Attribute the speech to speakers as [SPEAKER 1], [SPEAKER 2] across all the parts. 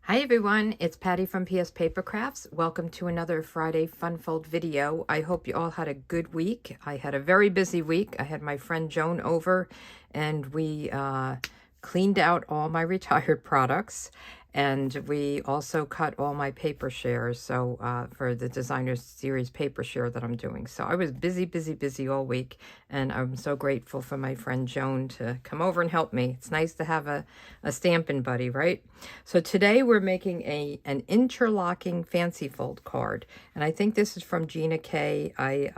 [SPEAKER 1] Hi everyone, it's Patty from pspapercrafts. Welcome to another Friday Funfold video. I hope you all had a good week. I had a very busy week. I had my friend Joan over and we cleaned out all my retired products, and we also cut all my paper shares, so for the designer series paper share that I'm doing. So I was busy all week, and I'm so grateful for my friend Joan to come over and help me. It's nice to have a stampin' buddy, right? So today we're making an interlocking fancy fold card, and I think this is from Gina K. I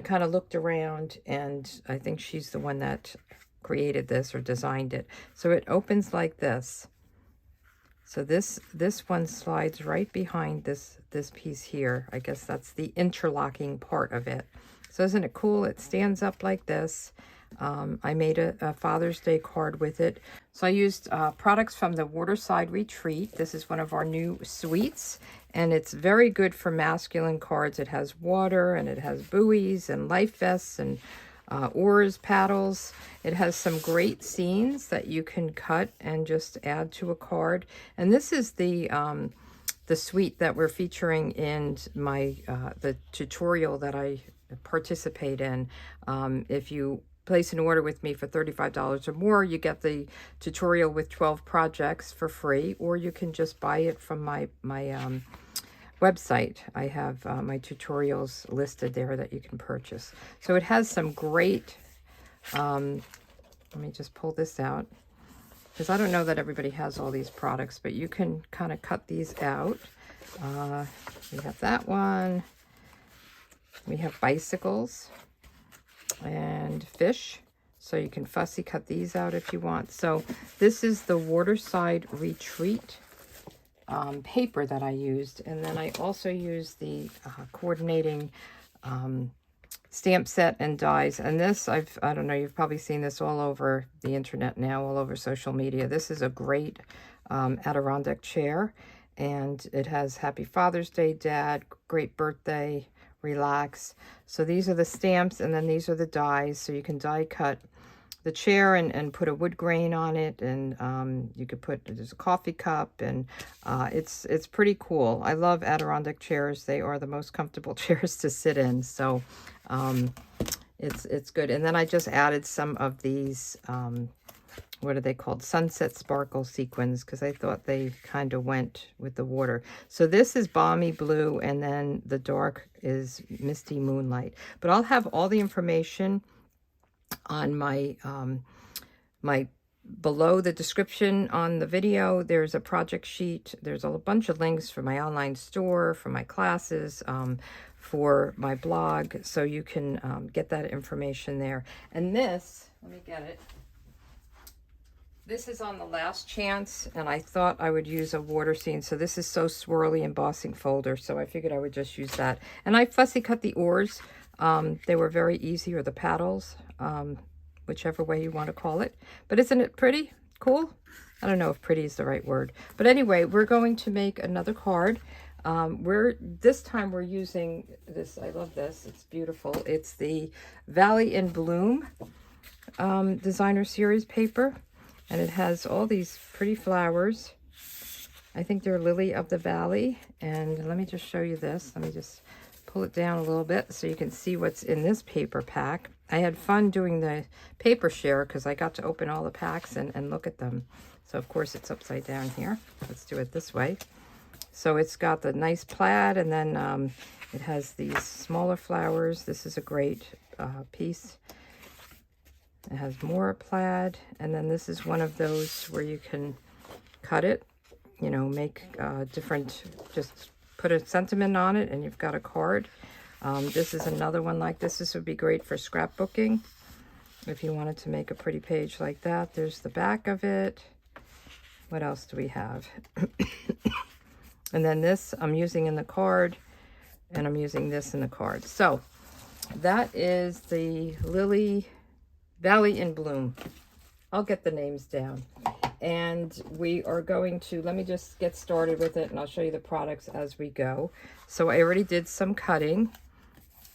[SPEAKER 1] kind of looked around, and I think she's the one that created this or designed it. So it opens like this. So this one slides right behind this piece here. I guess that's the interlocking part of it. So isn't it cool? It stands up like this. I made a Father's Day card with it. So I used products from the Waterside Retreat. This is one of our new suites, and it's very good for masculine cards. It has water, and it has buoys and life vests and oars, paddles. It has some great scenes that you can cut and just add to a card. And this is the suite that we're featuring in my the tutorial that I participate in. If you place an order with me for $35 or more, you get the tutorial with 12 projects for free, or you can just buy it from my website. I have my tutorials listed there that you can purchase. So it has some great, let me just pull this out, because I don't know that everybody has all these products, but you can kind of cut these out. We have that one. We have bicycles and fish. So you can fussy cut these out if you want. So this is the Waterside Retreat paper that I used, and then I also used the coordinating stamp set and dies. And this, I don't know, you've probably seen this all over the internet now, all over social media. This is a great Adirondack chair, and it has Happy Father's Day, Dad, great birthday, relax. So these are the stamps, and then these are the dies. So you can die cut the chair and put a wood grain on it, and you could put, there's a coffee cup, and it's pretty cool. I love Adirondack chairs. They are the most comfortable chairs to sit in, so it's good. And then I just added some of these, what are they called? Sunset Sparkle sequins, because I thought they kind of went with the water. So this is Balmy Blue, and then the dark is Misty Moonlight. But I'll have all the information on my below the description on the video. There's a project sheet. There's a bunch of links for my online store, for my classes, for my blog, so you can get that information there. And this, let me get it. This is on the last chance, and I thought I would use a water scene. So this is So Swirly Embossing folder, so I figured I would just use that. And I fussy cut the oars. They were very easy, or the paddles, whichever way you want to call it. But isn't it pretty? Cool? I don't know if pretty is the right word. But anyway, we're going to make another card. This time we're using this. I love this. It's beautiful. It's the Valley in Bloom designer series paper. And it has all these pretty flowers. I think they're Lily of the Valley. And let me just show you this. Let me just pull it down a little bit so you can see what's in this paper pack. I had fun doing the paper share because I got to open all the packs and look at them. So of course it's upside down here. Let's do it this way. So it's got the nice plaid, and then it has these smaller flowers. This is a great piece. It has more plaid, and then this is one of those where you can cut it, you know, make different, just put a sentiment on it, and you've got a card. This is another one like this. This would be great for scrapbooking if you wanted to make a pretty page like that. There's the back of it. What else do we have? And then this I'm using in the card, and I'm using this in the card. So that is the Valley in Bloom. I'll get the names down. And we are going to, let me just get started with it, and I'll show you the products as we go. So I already did some cutting,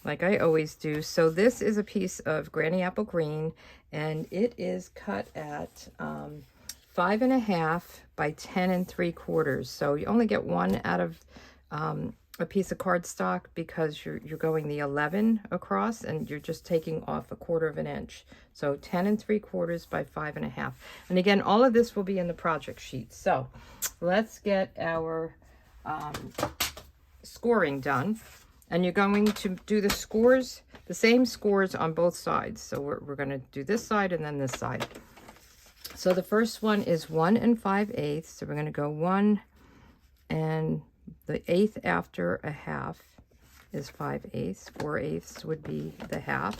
[SPEAKER 1] like I always do. So this is a piece of Granny Apple Green, and it is cut at 5.5 by 10 3/4. So you only get one out of a piece of cardstock because you're going the 11 across, and you're just taking off 1/4 of an inch. So 10 3/4 by 5.5. And again, all of this will be in the project sheet. So let's get our scoring done. And you're going to do the scores, the same scores on both sides. So we're going to do this side and then this side. So the first one is 1 5/8. So we're going to go 1, and the 1/8 after a half is 5/8. 4/8 would be the half.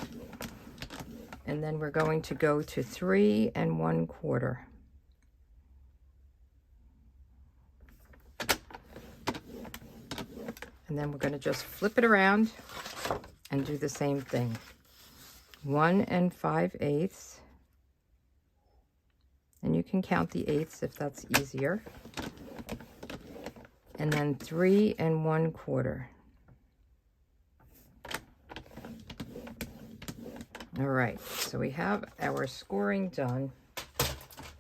[SPEAKER 1] And then we're going to go to 3 1/4. And then we're going to just flip it around and do the same thing. 1 5/8. And you can count the 8ths if that's easier. And then 3 1/4. All right, so we have our scoring done.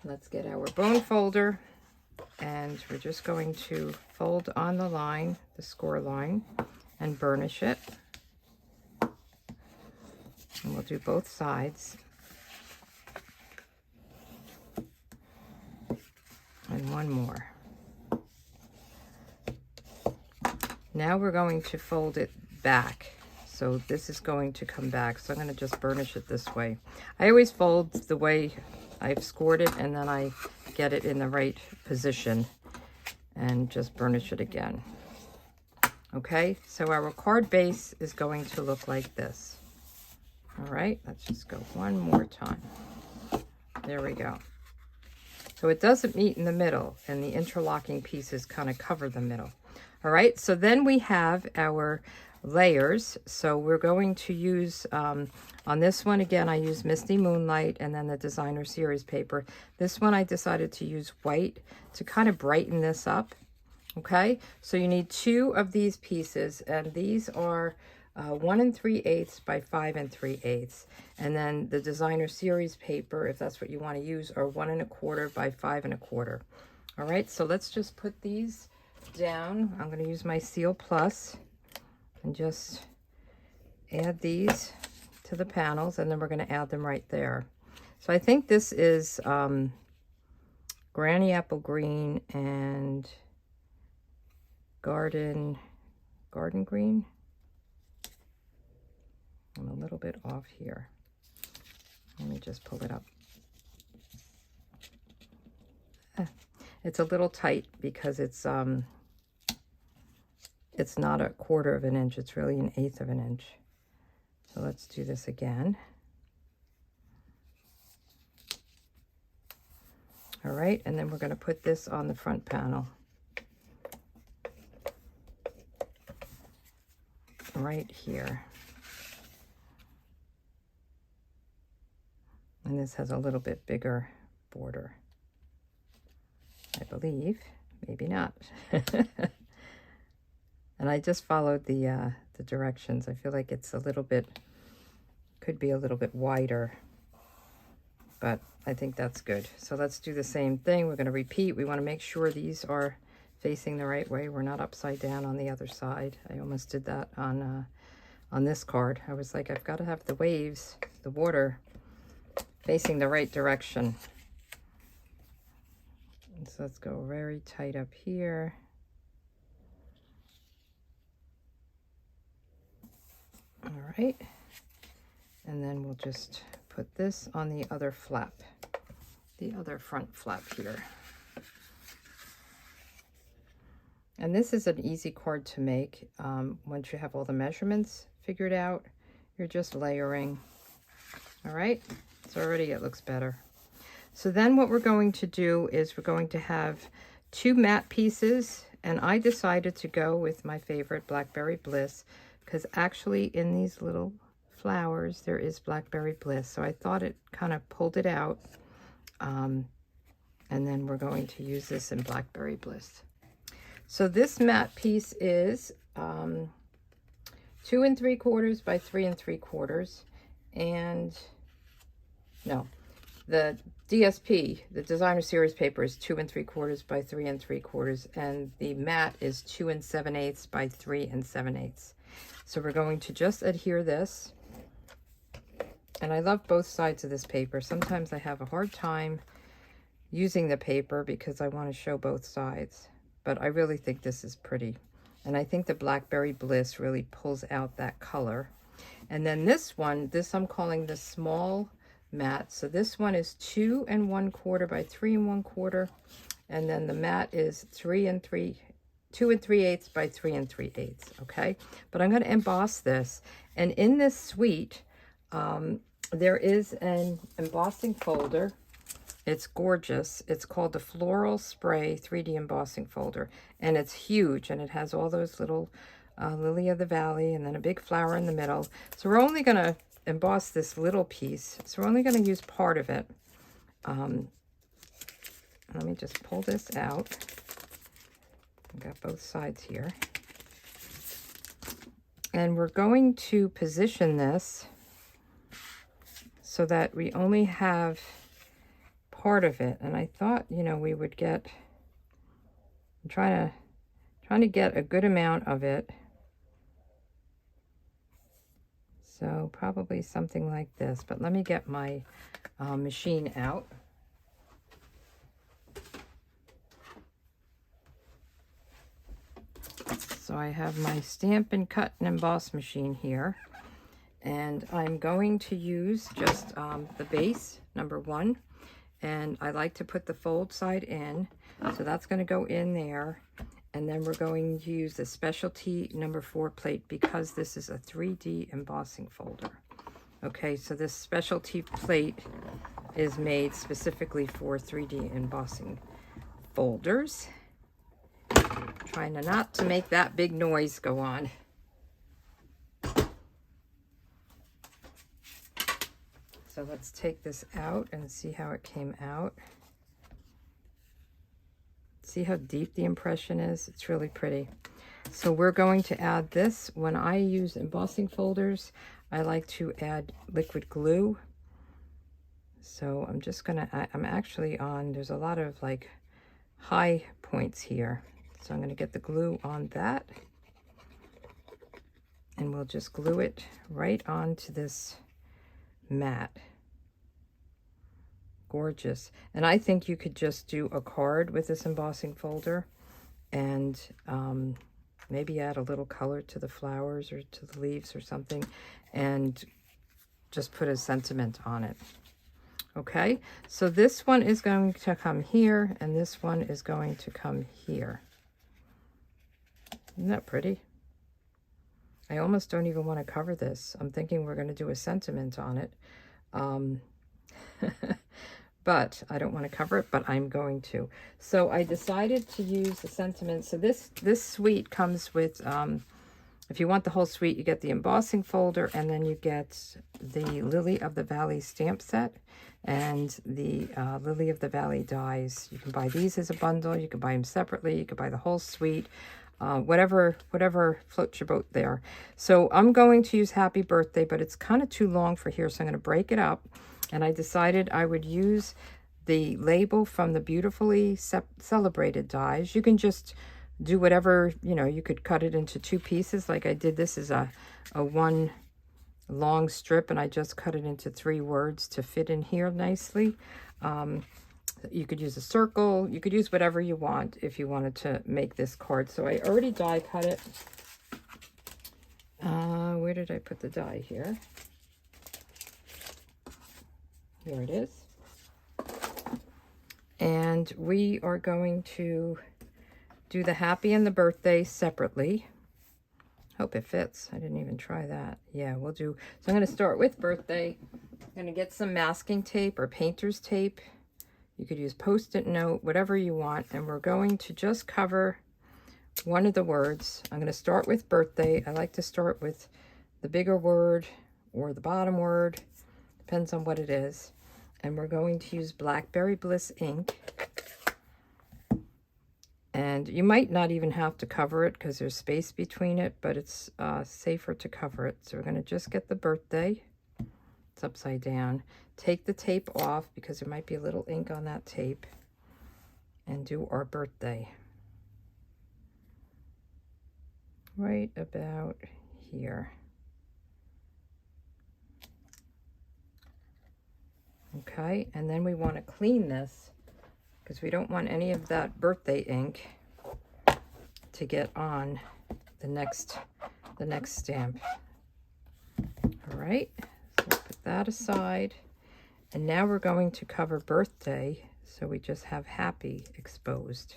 [SPEAKER 1] Let's get our bone folder, and we're just going to fold on the line, the score line, and burnish it. And we'll do both sides. And one more. Now we're going to fold it back. So this is going to come back. So I'm going to just burnish it this way. I always fold the way I've scored it, and then I get it in the right position and just burnish it again. Okay, so our card base is going to look like this. All right, let's just go one more time. There we go. So it doesn't meet in the middle, and the interlocking pieces kind of cover the middle. All right, so then we have our layers. So we're going to use, on this one, again, I use Misty Moonlight and then the Designer Series paper. This one I decided to use white to kind of brighten this up. Okay, so you need 2 of these pieces, and these are 1 3/8 by 5 3/8. And then the Designer Series paper, if that's what you want to use, are 1 1/4 by 5 1/4. All right, so let's just put these down. I'm going to use my Seal Plus and just add these to the panels, and then we're going to add them right there. So I think this is Granny Apple Green and Garden Green. I'm a little bit off here. Let me just pull it up. It's a little tight because it's not 1/4 of an inch. It's really 1/8 of an inch. So let's do this again. All right, and then we're going to put this on the front panel. Right here. And this has a little bit bigger border, I believe. Maybe not. And I just followed the directions. I feel like it's a little bit, could be a little bit wider, but I think that's good. So let's do the same thing. We're going to repeat. We want to make sure these are facing the right way. We're not upside down on the other side. I almost did that on this card. I was like, I've got to have the waves, the water, facing the right direction. And so let's go very tight up here. All right, and then we'll just put this on the other flap, the other front flap here. And this is an easy card to make. Once you have all the measurements figured out, you're just layering. All right, so already it looks better. So then what we're going to do is we're going to have 2 matte pieces, and I decided to go with my favorite Blackberry Bliss, because actually in these little flowers there is Blackberry Bliss, so I thought it kind of pulled it out. And then we're going to use this in Blackberry Bliss. So this matte piece is 2 3/4 by 3 3/4, and no, the DSP, the designer series paper, is 2 3/4 by 3 3/4, and the mat is 2 7/8 by 3 7/8. So we're going to just adhere this. And I love both sides of this paper. Sometimes I have a hard time using the paper because I want to show both sides. But I really think this is pretty. And I think the Blackberry Bliss really pulls out that color. And then this one, this I'm calling the small mat. So this one is 2 1/4 by 3 1/4. And then the mat is 2 3/8 by 3 3/8. Okay. But I'm going to emboss this. And in this suite, there is an embossing folder. It's gorgeous. It's called the Floral Spray 3D Embossing Folder. And it's huge. And it has all those little lily of the valley and then a big flower in the middle. So we're only going to emboss this little piece. So we're only going to use part of it. Let me just pull this out. I've got both sides here. And we're going to position this so that we only have part of it. And I thought, you know, we would get, I'm trying to get a good amount of it. So probably something like this, but let me get my machine out. So I have my stamp and cut and emboss machine here. And I'm going to use just the base, number 1. And I like to put the fold side in. So that's going to go in there. And then we're going to use the specialty number 4 plate because this is a 3D embossing folder. Okay, so this specialty plate is made specifically for 3D embossing folders. Trying not to make that big noise go on. So let's take this out and see how it came out. See how deep the impression is? It's really pretty. So we're going to add this. When I use embossing folders, I like to add liquid glue. So I'm just gonna, I'm actually on, there's a lot of like high points here. So I'm gonna get the glue on that. And we'll just glue it right onto this mat. Gorgeous. And I think you could just do a card with this embossing folder and maybe add a little color to the flowers or to the leaves or something and just put a sentiment on it. Okay, so this one is going to come here and this one is going to come here. Isn't that pretty? I almost don't even want to cover this. I'm thinking we're going to do a sentiment on it. But I don't want to cover it, but I'm going to. So I decided to use the sentiment. So this suite comes with, if you want the whole suite, you get the embossing folder, and then you get the Lily of the Valley stamp set and the Lily of the Valley dies. You can buy these as a bundle. You can buy them separately. You can buy the whole suite. Whatever floats your boat there. So I'm going to use Happy Birthday, but it's kind of too long for here, so I'm going to break it up. And I decided I would use the label from the Beautifully Celebrated dies. You can just do whatever, you know, you could cut it into 2 pieces like I did. This is a one long strip, and I just cut it into 3 words to fit in here nicely. You could use a circle. You could use whatever you want if you wanted to make this card. So I already die cut it. Where did I put the die here? Here it is. And we are going to do the happy and the birthday separately. Hope it fits. I didn't even try that. Yeah, we'll do. So I'm going to start with birthday. I'm going to get some masking tape or painter's tape. You could use Post-it note, whatever you want. And we're going to just cover one of the words. I'm going to start with birthday. I like to start with the bigger word or the bottom word. Depends on what it is. And we're going to use Blackberry Bliss ink. And you might not even have to cover it because there's space between it, but it's safer to cover it. So we're going to just get the birthday It's upside down. Take the tape off because there might be a little ink on that tape, and do our birthday right about here. Okay, and then we want to clean this because we don't want any of that birthday ink to get on the next stamp. All right, so put that aside, and now we're going to cover birthday, so we just have happy exposed.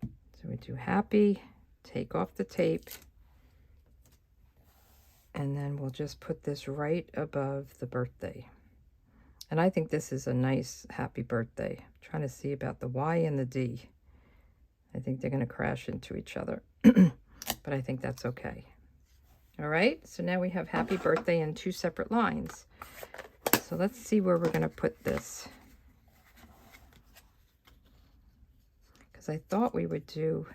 [SPEAKER 1] So we do happy, take off the tape, and then we'll just put this right above the birthday. And I think this is a nice happy birthday. I'm trying to see about the Y and the D. I think they're going to crash into each other, but I think that's okay. All right, so now we have happy birthday in 2 separate lines. So let's see where we're going to put this. Because I thought we would do,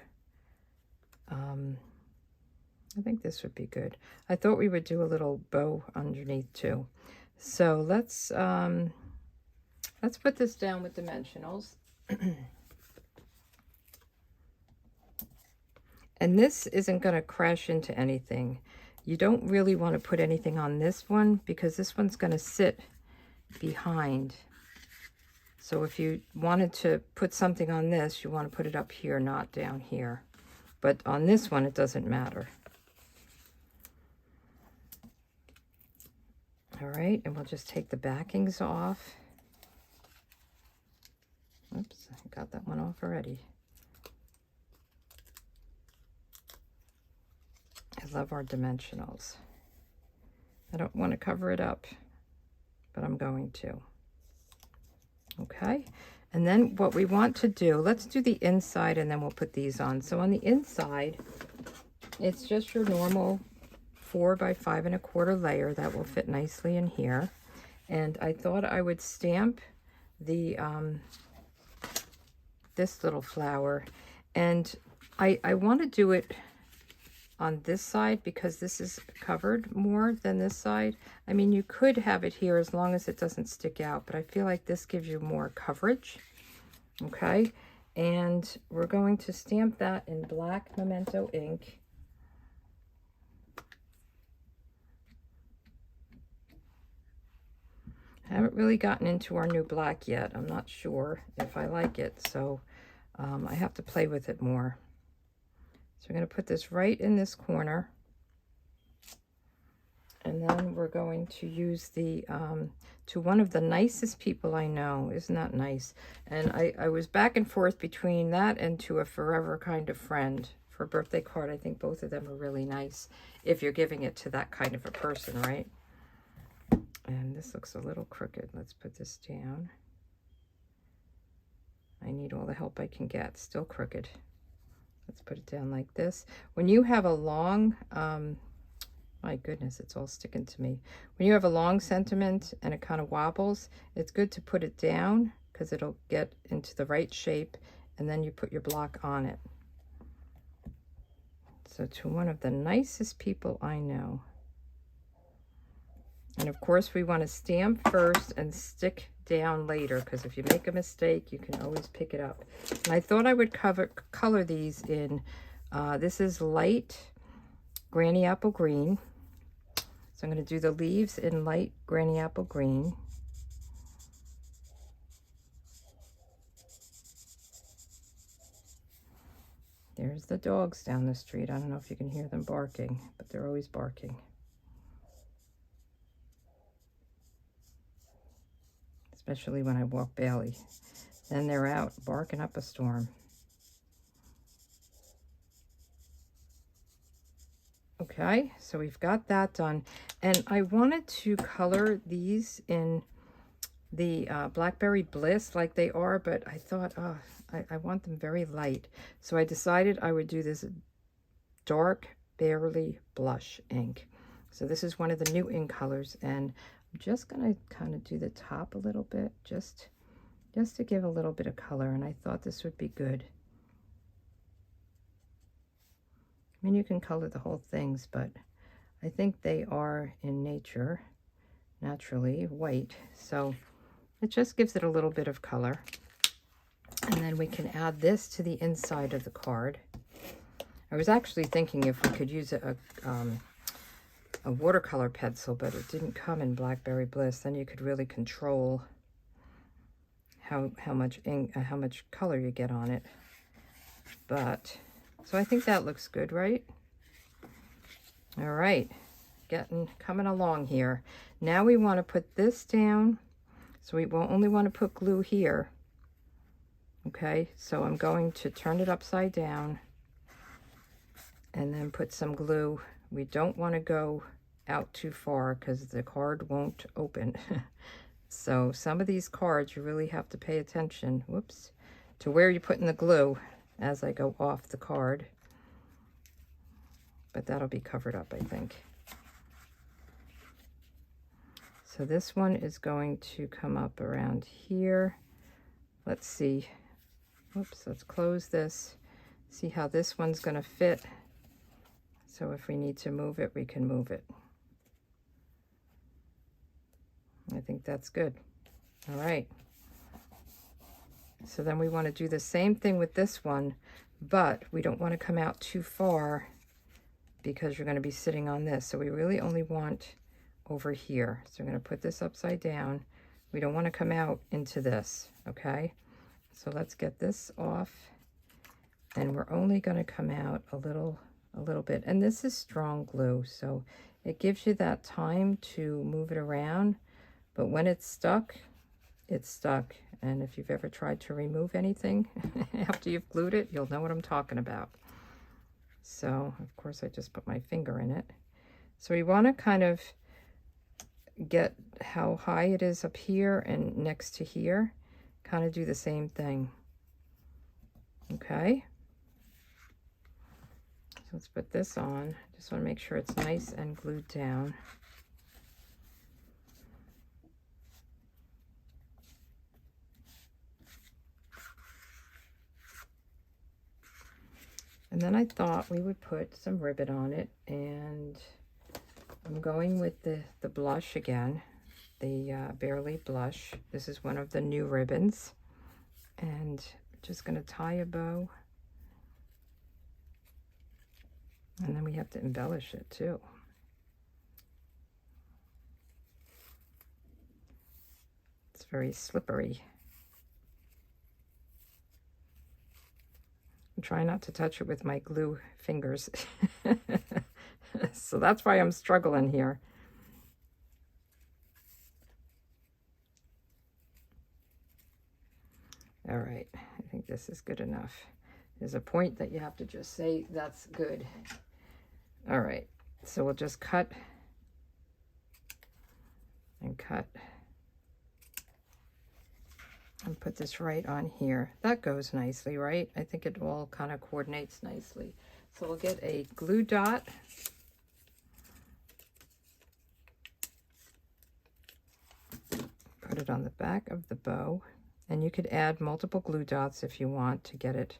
[SPEAKER 1] I think this would be good. I thought we would do a little bow underneath too. So let's put this down with dimensionals. And this isn't going to crash into anything. You don't really want to put anything on this one because this one's going to sit behind. So if you wanted to put something on this, you want to put it up here, not down here. But on this one, it doesn't matter. All right, and we'll just take the backings off. Oops, I got that one off already. I love our dimensionals. I don't want to cover it up, but I'm going to. Okay, and then what we want to do, let's do the inside and then we'll put these on. So on the inside, it's just your normal 4 by 5 1/4 layer that will fit nicely in here. And I thought I would stamp the this little flower, and I want to do it on this side because this is covered more than this side. I mean, you could have it here as long as it doesn't stick out, but I feel like this gives you more coverage. Okay, and we're going to stamp that in black Memento ink. I haven't really gotten into our new black yet. I'm not sure if I like it, so I have to play with it more. So I'm going to put this right in this corner. And then we're going to use the, to one of the nicest people I know. Isn't that nice? And I was back and forth between that and to a forever kind of friend for a birthday card. I think both of them are really nice if you're giving it to that kind of a person, right? And this looks a little crooked. Let's put this down. I need all the help I can get. Still crooked. Let's put it down like this. When you have a long, my goodness, it's all sticking to me. When you have a long sentiment and it kind of wobbles, it's good to put it down because it'll get into the right shape, and then you put your block on it. So to one of the nicest people I know. And of course, we want to stamp first and stick down later, because if you make a mistake, you can always pick it up. And I thought I would color these in, this is light Granny Apple Green. So I'm going to do the leaves in light Granny Apple Green. There's the dogs down the street. I don't know if you can hear them barking, but they're always barking. Especially when I walk Bailey. Then they're out barking up a storm. Okay, so we've got that done. And I wanted to color these in the Blackberry Bliss like they are, but I thought, oh, I want them very light. So I decided I would do this dark Barely Blush ink. So this is one of the new ink colors, and I'm just going to kind of do the top a little bit, just to give a little bit of color, and I thought this would be good. I mean, you can color the whole things, but I think they are in nature, naturally white. So it just gives it a little bit of color. And then we can add this to the inside of the card. I was actually thinking if we could use a watercolor pencil, but it didn't come in Blackberry Bliss. Then you could really control how much ink, how much color you get on it. But so I think that looks good, right? All right, coming along here. Now we want to put this down. So we will only want to put glue here. Okay, so I'm going to turn it upside down and then put some glue. We don't want to go out too far because the card won't open. So some of these cards you really have to pay attention, whoops, to where you're putting the glue as I go off the card. But that'll be covered up, I think. So this one is going to come up around here. Let's see. Whoops, let's close this. See how this one's going to fit. So if we need to move it, we can move it. I think that's good. All right. So then we want to do the same thing with this one, but we don't want to come out too far because you're going to be sitting on this. So we really only want over here. So I'm going to put this upside down. We don't want to come out into this, okay? So let's get this off, and we're only going to come out a little bit. And this is strong glue, so it gives you that time to move it around. But when it's stuck, it's stuck. And if you've ever tried to remove anything after you've glued it, you'll know what I'm talking about. So, of course, I just put my finger in it. So we want to kind of get how high it is up here and next to here. Kind of do the same thing. Okay. So let's put this on. Just want to make sure it's nice and glued down. And then I thought we would put some ribbon on it, and I'm going with the blush again, the Barely Blush. This is one of the new ribbons, and just going to tie a bow, and then we have to embellish it too. It's very slippery. I'm trying not to touch it with my glue fingers. So that's why I'm struggling here. All right, I think this is good enough. There's a point that you have to just say, that's good. All right, so we'll just cut and cut. And put this right on here. That goes nicely, right? I think it all kind of coordinates nicely. So we'll get a glue dot. Put it on the back of the bow. And you could add multiple glue dots if you want to get it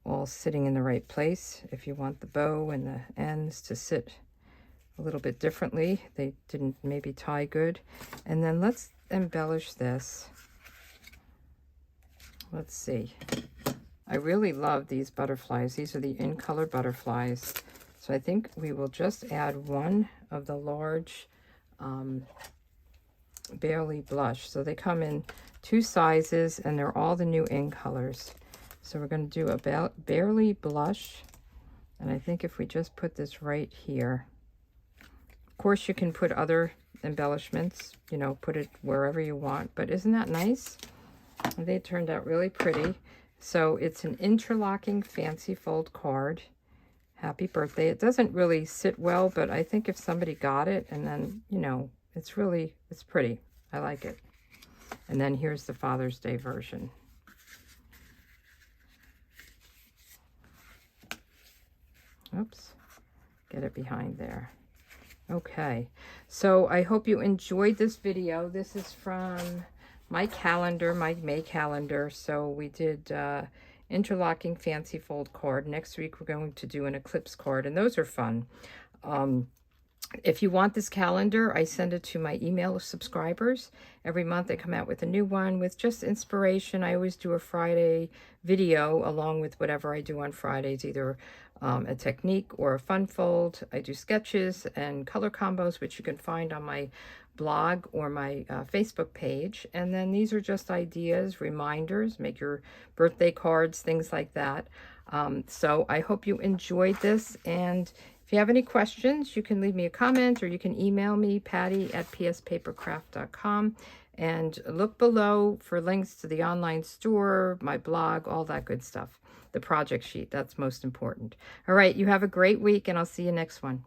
[SPEAKER 1] all sitting in the right place. If you want the bow and the ends to sit a little bit differently, they didn't maybe tie good. And then let's embellish this. Let's see. I really love these butterflies. These are the in color butterflies. So I think we will just add one of the large Barely Blush. So they come in 2 sizes, and they're all the new in colors. So we're going to do a Barely Blush. And I think if we just put this right here. Of course, you can put other embellishments, you know, put it wherever you want. But isn't that nice? They turned out really pretty. So it's an interlocking fancy fold card. Happy birthday. It doesn't really sit well, but I think if somebody got it, and then, you know, it's pretty. I like it. And then here's the Father's Day version. Oops. Get it behind there. Okay. So I hope you enjoyed this video. This is from my calendar, my May calendar. So we did interlocking fancy fold card. Next week we're going to do an eclipse card, and those are fun. If you want this calendar, I send it to my email subscribers. Every month I come out with a new one with just inspiration. I always do a Friday video along with whatever I do on Fridays, either a technique or a fun fold. I do sketches and color combos, which you can find on my blog or my Facebook page. And then these are just ideas, reminders, make your birthday cards, things like that. So I hope you enjoyed this, and if you have any questions, you can leave me a comment or you can email me, patty@pspapercraft.com, and look below for links to the online store, my blog, all that good stuff. The project sheet, that's most important. All right, you have a great week, and I'll see you next one.